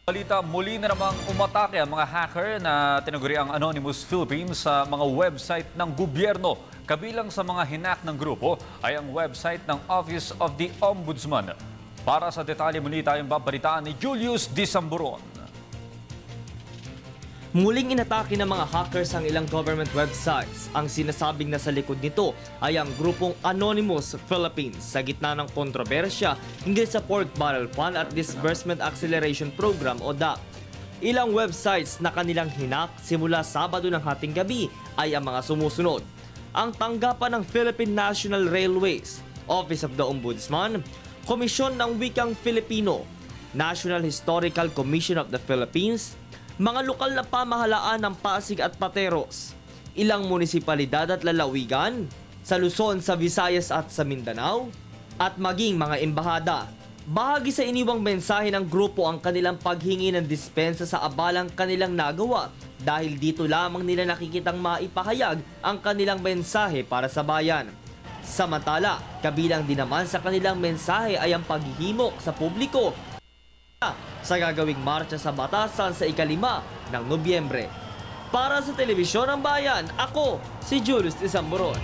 Balita, muli na namang umatake ang mga hacker na tinaguriang Anonymous Philippines sa mga website ng gobyerno. Kabilang sa mga hinak ng grupo ay ang website ng Office of the Ombudsman. Para sa detalye, muli tayong babalitaan ni Julius Disamburon. Muling inatake ng mga hackers ang ilang government websites. Ang sinasabing nasa likod nito ay ang grupong Anonymous Philippines sa gitna ng kontrobersya hinggil sa Pork Barrel Fund at Disbursement Acceleration Program o DAP. Ilang websites na kanilang hinak simula Sabado ng hating gabi ay ang mga sumusunod. Ang tanggapan ng Philippine National Railways, Office of the Ombudsman, Komisyon ng Wikang Filipino, National Historical Commission of the Philippines, mga lokal na pamahalaan ng Pasig at Pateros, ilang munisipalidad at lalawigan, sa Luzon, sa Visayas at sa Mindanao, at maging mga embahada. Bahagi sa iniwang mensahe ng grupo ang kanilang paghingi ng dispensa sa abalang kanilang nagawa dahil dito lamang nila nakikitang maipahayag ang kanilang mensahe para sa bayan. Samantala, kabilang din naman sa kanilang mensahe ay ang paghihimok sa publiko sa gagawing marcha sa Batasan sa ika-5 ng Nobyembre. Para sa Telebisyon ng Bayan, ako si Julius Disamburon.